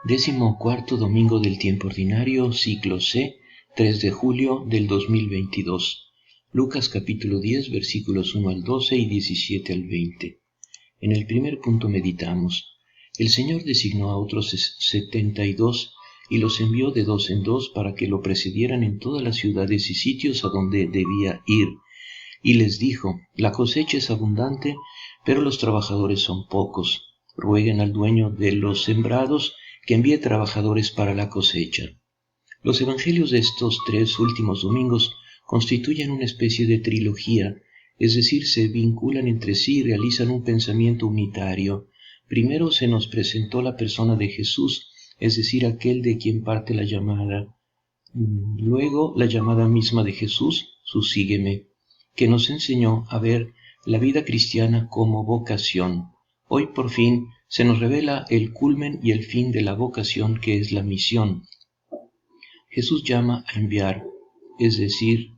14º domingo del tiempo ordinario, ciclo C, 3 de julio del 2022. Lucas capítulo 10, versículos 1 al 12 y 17 al 20. En el primer punto meditamos: el Señor designó a otros 72 y los envió de dos en dos para que lo precedieran en todas las ciudades y sitios a donde debía ir. Y les dijo: la cosecha es abundante, pero los trabajadores son pocos. Rueguen al dueño de los sembrados que envíe trabajadores para la cosecha. Los evangelios de estos 3 últimos domingos constituyen una especie de trilogía, es decir, se vinculan entre sí y realizan un pensamiento unitario. Primero se nos presentó la persona de Jesús, es decir, aquel de quien parte la llamada. Luego la llamada misma de Jesús, su sígueme, que nos enseñó a ver la vida cristiana como vocación. Hoy por fin se nos revela el culmen y el fin de la vocación, que es la misión. Jesús llama a enviar, es decir,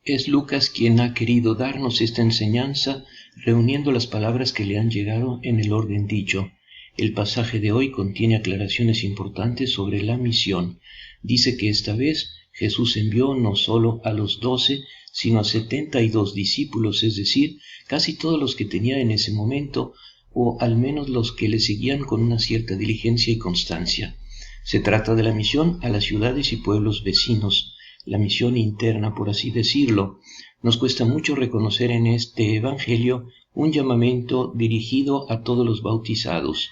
es Lucas quien ha querido darnos esta enseñanza, reuniendo las palabras que le han llegado en el orden dicho. El pasaje de hoy contiene aclaraciones importantes sobre la misión. Dice que esta vez Jesús envió no solo a los 12, sino a 72 discípulos, es decir, casi todos los que tenía en ese momento, o al menos los que le seguían con una cierta diligencia y constancia. Se trata de la misión a las ciudades y pueblos vecinos, la misión interna, por así decirlo. Nos cuesta mucho reconocer en este Evangelio un llamamiento dirigido a todos los bautizados.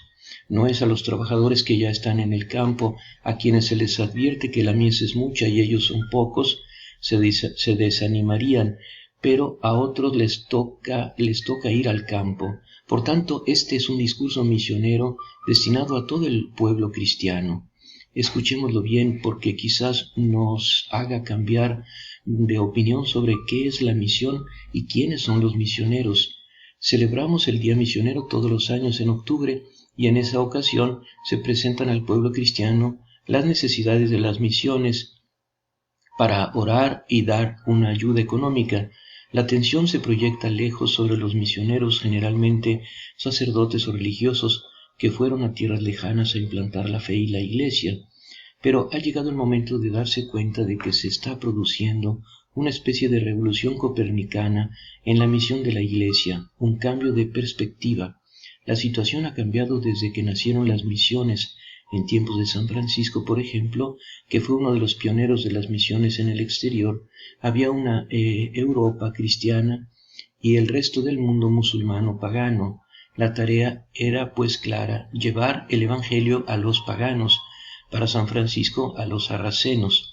No es a los trabajadores que ya están en el campo, a quienes se les advierte que la mies es mucha y ellos son pocos, se desanimarían, pero a otros les toca ir al campo. Por tanto, este es un discurso misionero destinado a todo el pueblo cristiano. Escuchémoslo bien, porque quizás nos haga cambiar de opinión sobre qué es la misión y quiénes son los misioneros. Celebramos el Día Misionero todos los años en octubre, y en esa ocasión se presentan al pueblo cristiano las necesidades de las misiones para orar y dar una ayuda económica. La atención se proyecta lejos sobre los misioneros, generalmente sacerdotes o religiosos, que fueron a tierras lejanas a implantar la fe y la iglesia. Pero ha llegado el momento de darse cuenta de que se está produciendo una especie de revolución copernicana en la misión de la iglesia, un cambio de perspectiva. La situación ha cambiado desde que nacieron las misiones. En tiempos de San Francisco, por ejemplo, que fue uno de los pioneros de las misiones en el exterior, había una Europa cristiana y el resto del mundo musulmano pagano. La tarea era pues clara: llevar el Evangelio a los paganos, para San Francisco a los sarracenos.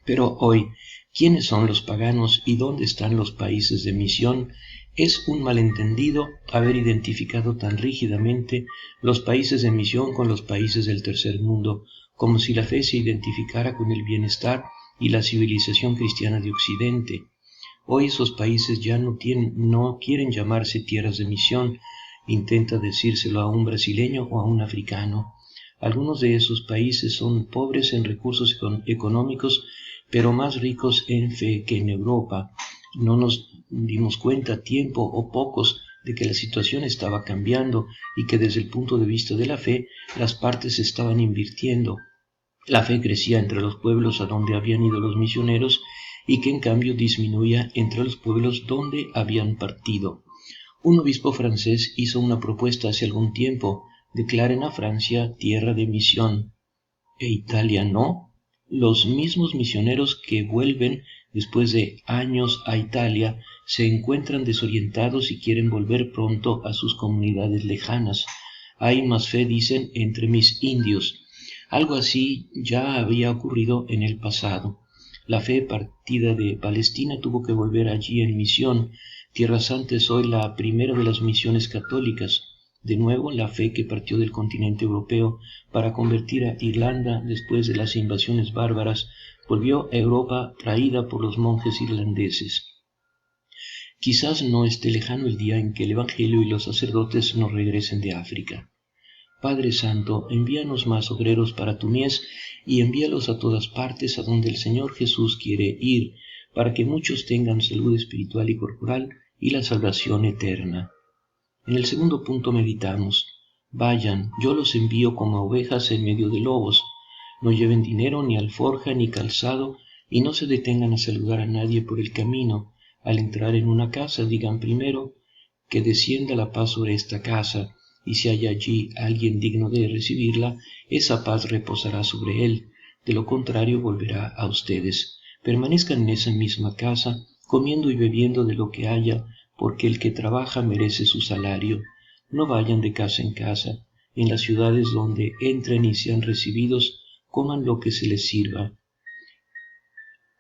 Pero hoy, ¿quiénes son los paganos y dónde están los países de misión? Es un malentendido haber identificado tan rígidamente los países de misión con los países del tercer mundo, como si la fe se identificara con el bienestar y la civilización cristiana de Occidente. Hoy esos países ya no quieren llamarse tierras de misión. Intenta decírselo a un brasileño o a un africano. Algunos de esos países son pobres en recursos económicos, pero más ricos en fe que en Europa. No nos dimos cuenta a tiempo, o pocos, de que la situación estaba cambiando y que desde el punto de vista de la fe las partes estaban invirtiendo. La fe crecía entre los pueblos a donde habían ido los misioneros y que en cambio disminuía entre los pueblos donde habían partido. Un obispo francés hizo una propuesta hace algún tiempo: declaren a Francia tierra de misión. ¿E Italia no? Los mismos misioneros que vuelven después de años a Italia se encuentran desorientados y quieren volver pronto a sus comunidades lejanas. Hay más fe, dicen, entre mis indios. Algo así ya había ocurrido en el pasado. La fe partida de Palestina tuvo que volver allí en misión. Tierra Santa es hoy la primera de las misiones católicas. De nuevo, la fe que partió del continente europeo para convertir a Irlanda después de las invasiones bárbaras volvió a Europa, traída por los monjes irlandeses. Quizás no esté lejano el día en que el Evangelio y los sacerdotes nos regresen de África. Padre Santo, envíanos más obreros para tu mies y envíalos a todas partes a donde el Señor Jesús quiere ir, para que muchos tengan salud espiritual y corporal y la salvación eterna. En el segundo punto meditamos: vayan, yo los envío como ovejas en medio de lobos. No lleven dinero, ni alforja, ni calzado, y no se detengan a saludar a nadie por el camino. Al entrar en una casa, digan primero: que descienda la paz sobre esta casa, y si hay allí alguien digno de recibirla, esa paz reposará sobre él. De lo contrario, volverá a ustedes. Permanezcan en esa misma casa, comiendo y bebiendo de lo que haya, porque el que trabaja merece su salario. No vayan de casa en casa. En las ciudades donde entren y sean recibidos, coman lo que se les sirva.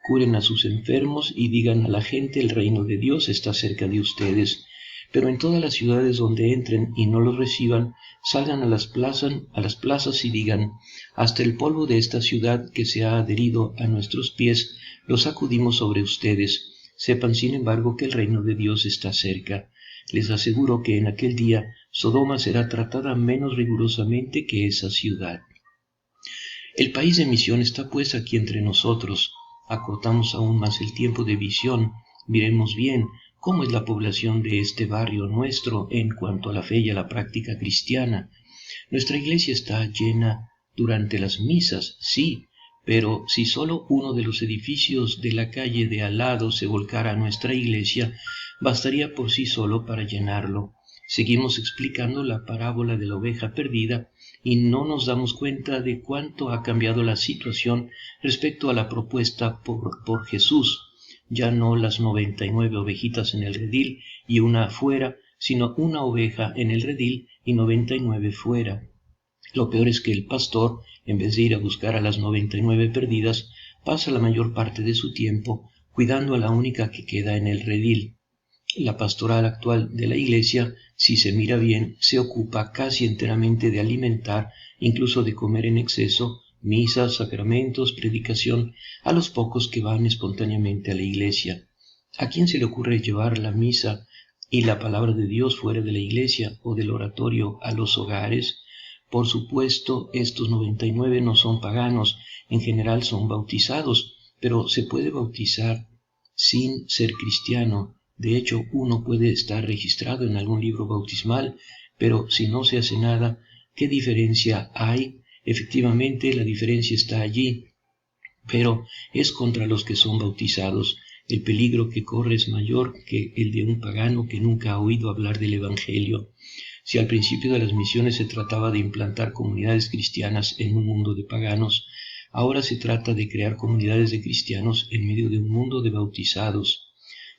Curen a sus enfermos y digan a la gente: el reino de Dios está cerca de ustedes. Pero en todas las ciudades donde entren y no los reciban, salgan a las plazas y digan: hasta el polvo de esta ciudad que se ha adherido a nuestros pies, lo sacudimos sobre ustedes. Sepan, sin embargo, que el reino de Dios está cerca. Les aseguro que en aquel día Sodoma será tratada menos rigurosamente que esa ciudad. El país de misión está pues aquí entre nosotros. Acortamos aún más el tiempo de visión. Miremos bien cómo es la población de este barrio nuestro en cuanto a la fe y a la práctica cristiana. Nuestra iglesia está llena durante las misas, sí, pero si solo uno de los edificios de la calle de al lado se volcara a nuestra iglesia, bastaría por sí solo para llenarlo. Seguimos explicando la parábola de la oveja perdida y no nos damos cuenta de cuánto ha cambiado la situación respecto a la propuesta por Jesús. Ya no las 99 ovejitas en el redil y una afuera, sino una oveja en el redil y 99 fuera. Lo peor es que el pastor, en vez de ir a buscar a las 99 perdidas, pasa la mayor parte de su tiempo cuidando a la única que queda en el redil. La pastoral actual de la Iglesia, si se mira bien, se ocupa casi enteramente de alimentar, incluso de comer en exceso, misas, sacramentos, predicación, a los pocos que van espontáneamente a la Iglesia. ¿A quién se le ocurre llevar la misa y la palabra de Dios fuera de la Iglesia o del oratorio a los hogares? Por supuesto, estos 99 no son paganos, en general son bautizados, pero se puede bautizar sin ser cristiano. De hecho, uno puede estar registrado en algún libro bautismal, pero si no se hace nada, ¿qué diferencia hay? Efectivamente, la diferencia está allí, pero es contra los que son bautizados. El peligro que corre es mayor que el de un pagano que nunca ha oído hablar del Evangelio. Si al principio de las misiones se trataba de implantar comunidades cristianas en un mundo de paganos, ahora se trata de crear comunidades de cristianos en medio de un mundo de bautizados.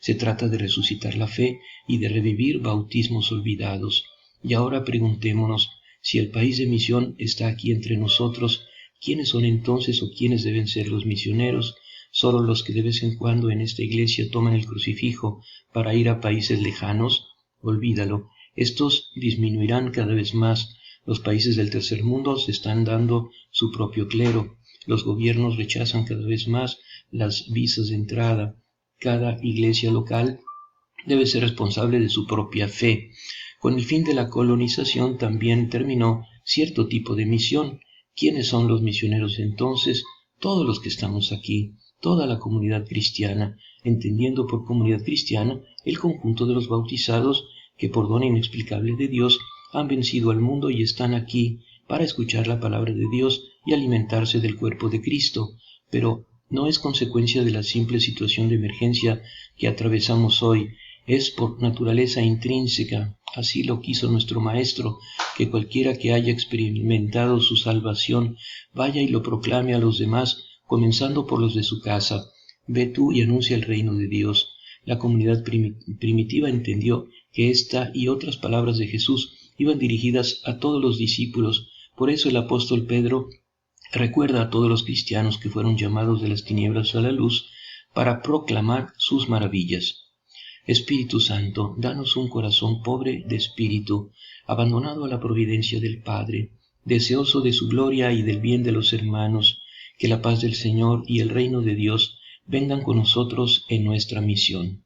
Se trata de resucitar la fe y de revivir bautismos olvidados. Y ahora preguntémonos, si el país de misión está aquí entre nosotros, ¿quiénes son entonces o quiénes deben ser los misioneros? ¿Solo los que de vez en cuando en esta iglesia toman el crucifijo para ir a países lejanos? Olvídalo. Estos disminuirán cada vez más. Los países del tercer mundo se están dando su propio clero. Los gobiernos rechazan cada vez más las visas de entrada. Cada iglesia local debe ser responsable de su propia fe. Con el fin de la colonización también terminó cierto tipo de misión. ¿Quiénes son los misioneros entonces? Todos los que estamos aquí, toda la comunidad cristiana, entendiendo por comunidad cristiana el conjunto de los bautizados que por don inexplicable de Dios han vencido al mundo y están aquí para escuchar la palabra de Dios y alimentarse del cuerpo de Cristo. Pero no es consecuencia de la simple situación de emergencia que atravesamos hoy, es por naturaleza intrínseca. Así lo quiso nuestro Maestro, que cualquiera que haya experimentado su salvación vaya y lo proclame a los demás, comenzando por los de su casa. Ve tú y anuncia el reino de Dios. La comunidad primitiva entendió que esta y otras palabras de Jesús iban dirigidas a todos los discípulos. Por eso el apóstol Pedro recuerda a todos los cristianos que fueron llamados de las tinieblas a la luz para proclamar sus maravillas. Espíritu Santo, danos un corazón pobre de espíritu, abandonado a la providencia del Padre, deseoso de su gloria y del bien de los hermanos. Que la paz del Señor y el reino de Dios vengan con nosotros en nuestra misión.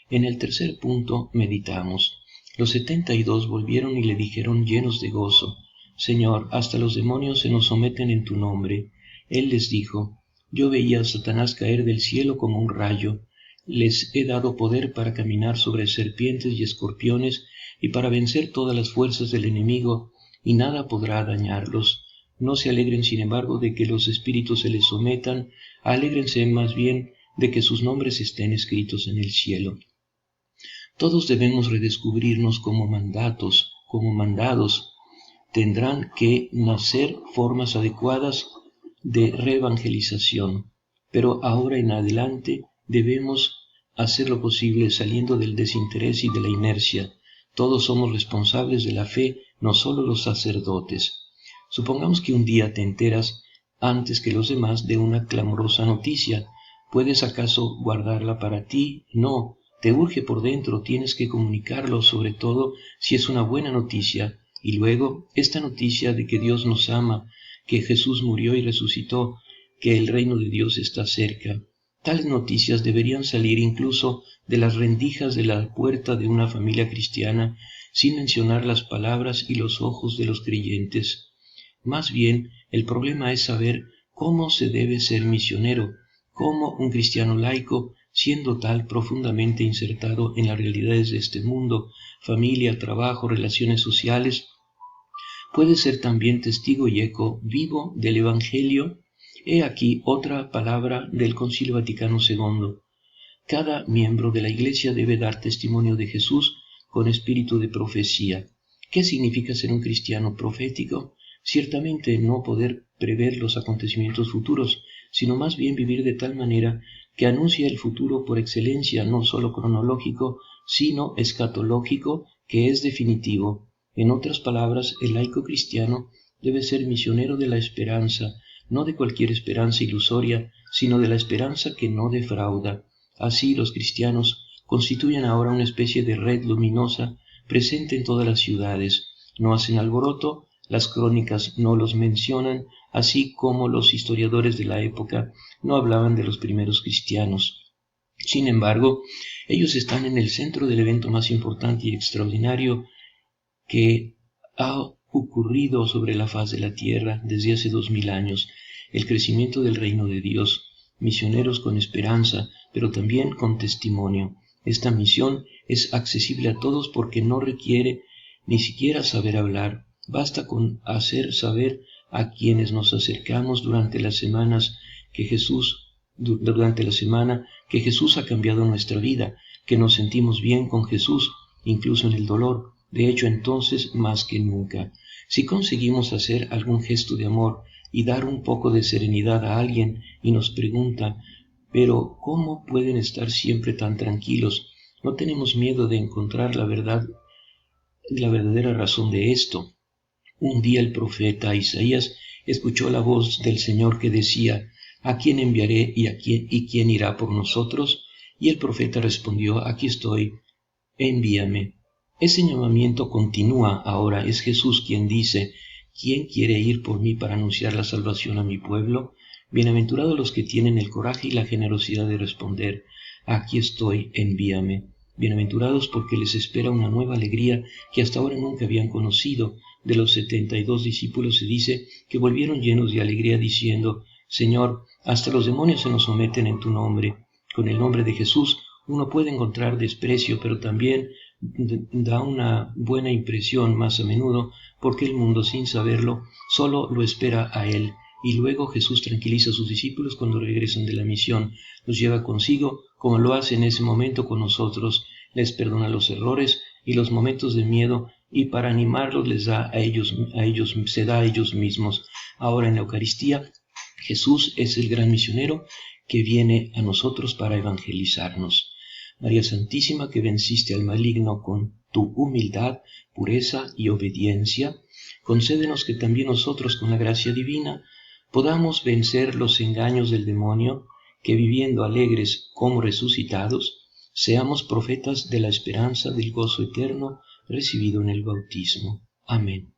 En el tercer punto meditamos. Los 72 volvieron y le dijeron llenos de gozo: Señor, hasta los demonios se nos someten en tu nombre. Él les dijo: Yo veía a Satanás caer del cielo como un rayo. Les he dado poder para caminar sobre serpientes y escorpiones y para vencer todas las fuerzas del enemigo, y nada podrá dañarlos. No se alegren, sin embargo, de que los espíritus se les sometan, alégrense más bien de que sus nombres estén escritos en el cielo. Todos debemos redescubrirnos como mandados. Tendrán que nacer formas adecuadas de reevangelización, pero ahora en adelante debemos hacer lo posible saliendo del desinterés y de la inercia. Todos somos responsables de la fe, no solo los sacerdotes. Supongamos que un día te enteras, antes que los demás, de una clamorosa noticia. ¿Puedes acaso guardarla para ti? No, te urge por dentro, tienes que comunicarlo, sobre todo si es una buena noticia. Y luego, esta noticia de que Dios nos ama, que Jesús murió y resucitó, que el reino de Dios está cerca. Tales noticias deberían salir incluso de las rendijas de la puerta de una familia cristiana, sin mencionar las palabras y los ojos de los creyentes. Más bien, el problema es saber cómo se debe ser misionero, cómo un cristiano laico, siendo tal profundamente insertado en las realidades de este mundo, familia, trabajo, relaciones sociales, puede ser también testigo y eco vivo del Evangelio. He aquí otra palabra del Concilio Vaticano II. Cada miembro de la Iglesia debe dar testimonio de Jesús con espíritu de profecía. ¿Qué significa ser un cristiano profético? Ciertamente no poder prever los acontecimientos futuros, sino más bien vivir de tal manera que anuncia el futuro por excelencia, no solo cronológico, sino escatológico, que es definitivo. En otras palabras, el laico cristiano debe ser misionero de la esperanza, no de cualquier esperanza ilusoria, sino de la esperanza que no defrauda. Así los cristianos constituyen ahora una especie de red luminosa presente en todas las ciudades. No hacen alboroto, las crónicas no los mencionan, así como los historiadores de la época no hablaban de los primeros cristianos. Sin embargo, ellos están en el centro del evento más importante y extraordinario que ha ocurrido sobre la faz de la tierra desde hace 2000 años, el crecimiento del reino de Dios, misioneros con esperanza, pero también con testimonio. Esta misión es accesible a todos porque no requiere ni siquiera saber hablar. Basta con hacer saber a quienes nos acercamos durante la semana que Jesús ha cambiado nuestra vida, que nos sentimos bien con Jesús, incluso en el dolor. De hecho, entonces, más que nunca, si conseguimos hacer algún gesto de amor y dar un poco de serenidad a alguien y nos pregunta, pero ¿cómo pueden estar siempre tan tranquilos? No tenemos miedo de encontrar la verdadera razón de esto. Un día el profeta Isaías escuchó la voz del Señor que decía, ¿a quién enviaré y quién irá por nosotros? Y el profeta respondió, aquí estoy, envíame. Ese llamamiento continúa ahora. Es Jesús quien dice, ¿quién quiere ir por mí para anunciar la salvación a mi pueblo? Bienaventurados los que tienen el coraje y la generosidad de responder, aquí estoy, envíame. Bienaventurados porque les espera una nueva alegría que hasta ahora nunca habían conocido. De los 72 discípulos se dice que volvieron llenos de alegría diciendo, Señor, hasta los demonios se nos someten en tu nombre. Con el nombre de Jesús uno puede encontrar desprecio, pero también da una buena impresión más a menudo, porque el mundo, sin saberlo, solo lo espera a él. Y luego Jesús tranquiliza a sus discípulos cuando regresan de la misión, los lleva consigo, como lo hace en ese momento con nosotros, les perdona los errores y los momentos de miedo, y para animarlos se da a ellos mismos. Ahora en la Eucaristía, Jesús es el gran misionero que viene a nosotros para evangelizarnos. María Santísima, que venciste al maligno con tu humildad, pureza y obediencia, concédenos que también nosotros, con la gracia divina, podamos vencer los engaños del demonio, que viviendo alegres como resucitados, seamos profetas de la esperanza del gozo eterno recibido en el bautismo. Amén.